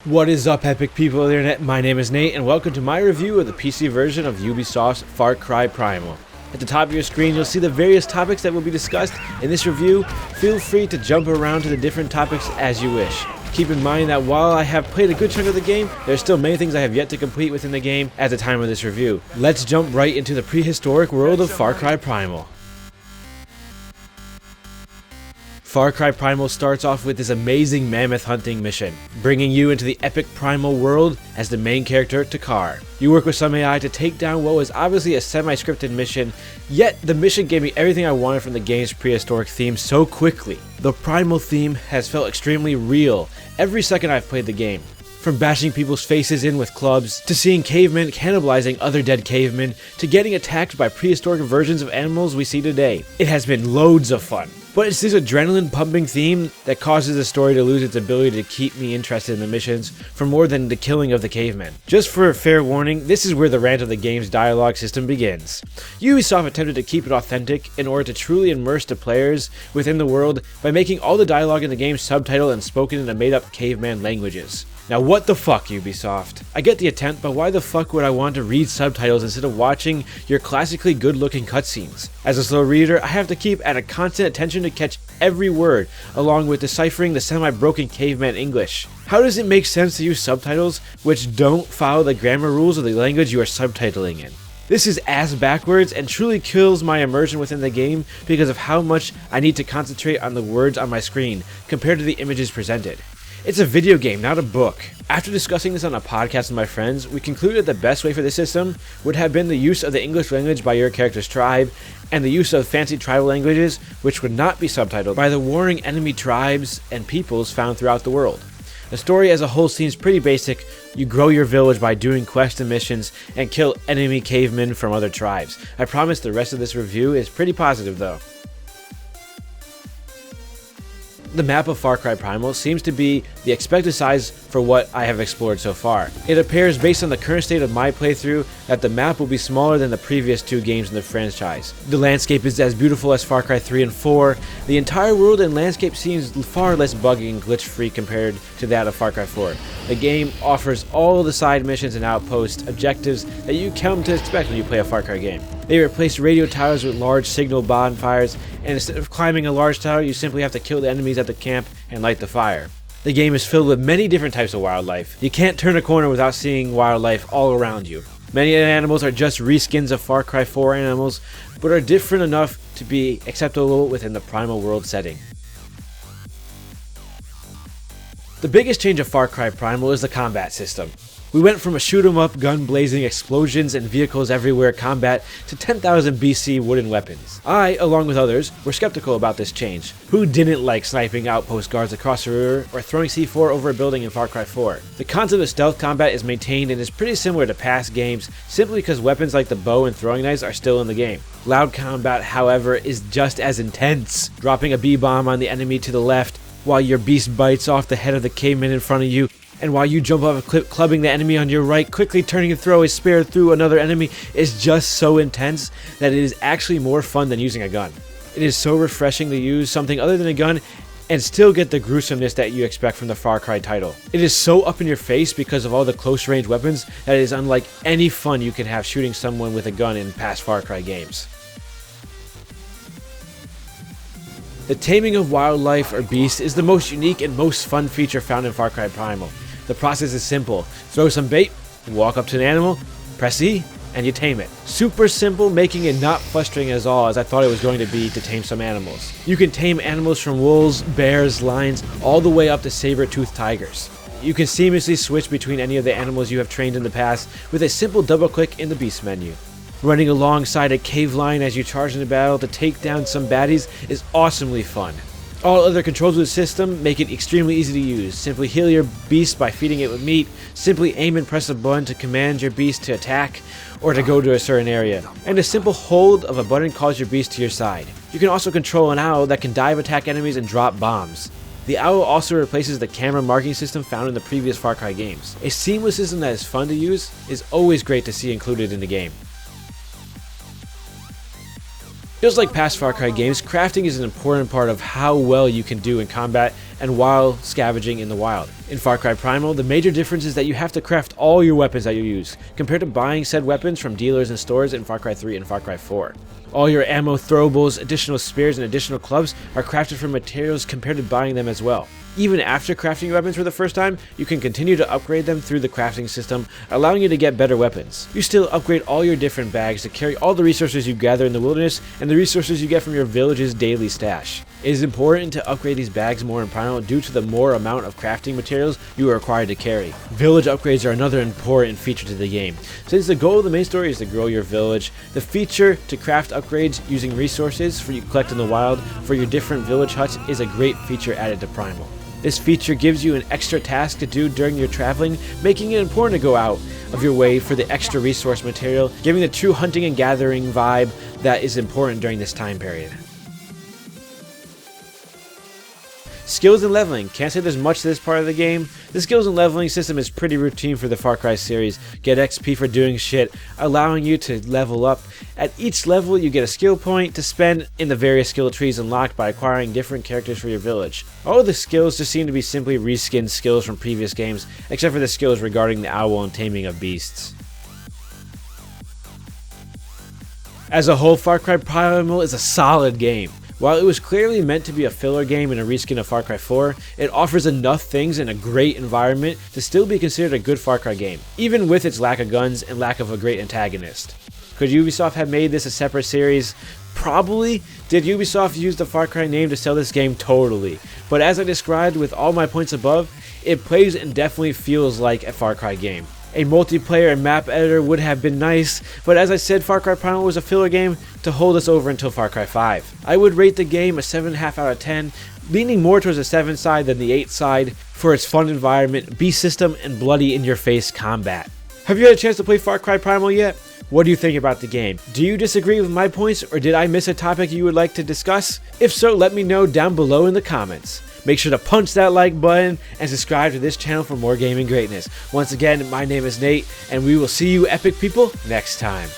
What is up, epic people of the internet? My name is Nate, and welcome to my review of the PC version of Ubisoft's Far Cry Primal. At the top of your screen, you'll see the various topics that will be discussed in this review. Feel free to jump around to the different topics as you wish. Keep in mind that while I have played a good chunk of the game, there's still many things I have yet to complete within the game at the time of this review. Let's jump right into the prehistoric world of Far Cry Primal. Far Cry Primal starts off with this amazing mammoth hunting mission, bringing you into the epic primal world as the main character, Takar. You work with some AI to take down what was obviously a semi-scripted mission, yet the mission gave me everything I wanted from the game's prehistoric theme so quickly. The primal theme has felt extremely real every second I've played the game. From bashing people's faces in with clubs, to seeing cavemen cannibalizing other dead cavemen, to getting attacked by prehistoric versions of animals we see today. It has been loads of fun. But it's this adrenaline pumping theme that causes the story to lose its ability to keep me interested in the missions for more than the killing of the cavemen. Just for a fair warning, this is where the rant of the game's dialogue system begins. Ubisoft attempted to keep it authentic in order to truly immerse the players within the world by making all the dialogue in the game subtitled and spoken in a made-up caveman languages. Now what the fuck, Ubisoft? I get the attempt, but why the fuck would I want to read subtitles instead of watching your classically good-looking cutscenes? As a slow reader, I have to keep at a constant attention to catch every word, along with deciphering the semi-broken caveman English. How does it make sense to use subtitles which don't follow the grammar rules of the language you are subtitling in? This is ass backwards and truly kills my immersion within the game because of how much I need to concentrate on the words on my screen compared to the images presented. It's a video game, not a book. After discussing this on a podcast with my friends, we concluded the best way for this system would have been the use of the English language by your character's tribe, and the use of fancy tribal languages which would not be subtitled by the warring enemy tribes and peoples found throughout the world. The story as a whole seems pretty basic. You grow your village by doing quests and missions, and kill enemy cavemen from other tribes. I promise the rest of this review is pretty positive though. The map of Far Cry Primal seems to be the expected size for what I have explored so far. It appears, based on the current state of my playthrough, that the map will be smaller than the previous two games in the franchise. The landscape is as beautiful as Far Cry 3 and 4. The entire world and landscape seems far less buggy and glitch-free compared to that of Far Cry 4. The game offers all the side missions and outpost objectives that you come to expect when you play a Far Cry game. They replaced radio towers with large signal bonfires, and instead of climbing a large tower, you simply have to kill the enemies at the camp and light the fire. The game is filled with many different types of wildlife. You can't turn a corner without seeing wildlife all around you. Many animals are just reskins of Far Cry 4 animals, but are different enough to be acceptable within the Primal world setting. The biggest change of Far Cry Primal is the combat system. We went from a shoot-'em-up, gun-blazing, explosions and vehicles everywhere combat to 10,000 BC wooden weapons. I, along with others, were skeptical about this change. Who didn't like sniping outpost guards across a river or throwing C4 over a building in Far Cry 4? The concept of stealth combat is maintained and is pretty similar to past games simply because weapons like the bow and throwing knives are still in the game. Loud combat, however, is just as intense, dropping a B-bomb on the enemy to the left while your beast bites off the head of the caveman in front of you, and while you jump off a cliff, clubbing the enemy on your right, quickly turning to throw a spear through another enemy is just so intense that it is actually more fun than using a gun. It is so refreshing to use something other than a gun and still get the gruesomeness that you expect from the Far Cry title. It is so up in your face because of all the close range weapons that it is unlike any fun you can have shooting someone with a gun in past Far Cry games. The taming of wildlife or beasts is the most unique and most fun feature found in Far Cry Primal. The process is simple. Throw some bait, walk up to an animal, press E, and you tame it. Super simple, making it not frustrating at all as I thought it was going to be to tame some animals. You can tame animals from wolves, bears, lions, all the way up to saber-toothed tigers. You can seamlessly switch between any of the animals you have trained in the past with a simple double click in the beast menu. Running alongside a cave lion as you charge into battle to take down some baddies is awesomely fun. All other controls of the system make it extremely easy to use. Simply heal your beast by feeding it with meat, simply aim and press a button to command your beast to attack or to go to a certain area, and a simple hold of a button calls your beast to your side. You can also control an owl that can dive attack enemies and drop bombs. The owl also replaces the camera marking system found in the previous Far Cry games. A seamless system that is fun to use is always great to see included in the game. Just like past Far Cry games, crafting is an important part of how well you can do in combat and while scavenging in the wild. In Far Cry Primal, the major difference is that you have to craft all your weapons that you use, compared to buying said weapons from dealers and stores in Far Cry 3 and Far Cry 4. All your ammo, throwables, additional spears, and additional clubs are crafted from materials compared to buying them as well. Even after crafting weapons for the first time, you can continue to upgrade them through the crafting system, allowing you to get better weapons. You still upgrade all your different bags to carry all the resources you gather in the wilderness and the resources you get from your village's daily stash. It is important to upgrade these bags more in Primal due to the more amount of crafting materials you are required to carry. Village upgrades are another important feature to the game. Since the goal of the main story is to grow your village, the feature to craft upgrades using resources you collect in the wild for your different village huts is a great feature added to Primal. This feature gives you an extra task to do during your traveling, making it important to go out of your way for the extra resource material, giving the true hunting and gathering vibe that is important during this time period. Skills and leveling. Can't say there's much to this part of the game. The skills and leveling system is pretty routine for the Far Cry series. Get XP for doing shit, allowing you to level up. At each level you get a skill point to spend in the various skill trees unlocked by acquiring different characters for your village. All of the skills just seem to be simply reskinned skills from previous games, except for the skills regarding the owl and taming of beasts. As a whole, Far Cry Primal is a solid game. While it was clearly meant to be a filler game and a reskin of Far Cry 4, it offers enough things in a great environment to still be considered a good Far Cry game, even with its lack of guns and lack of a great antagonist. Could Ubisoft have made this a separate series? Probably. Did Ubisoft use the Far Cry name to sell this game? Totally. But as I described with all my points above, it plays and definitely feels like a Far Cry game. A multiplayer and map editor would have been nice, but as I said, Far Cry Primal was a filler game to hold us over until Far Cry 5. I would rate the game a 7.5 out of 10, leaning more towards the 7 side than the 8 side for its fun environment, beast system, and bloody in-your-face combat. Have you had a chance to play Far Cry Primal yet? What do you think about the game? Do you disagree with my points, or did I miss a topic you would like to discuss? If so, let me know down below in the comments. Make sure to punch that like button and subscribe to this channel for more gaming greatness. Once again, my name is Nate, and we will see you epic people next time.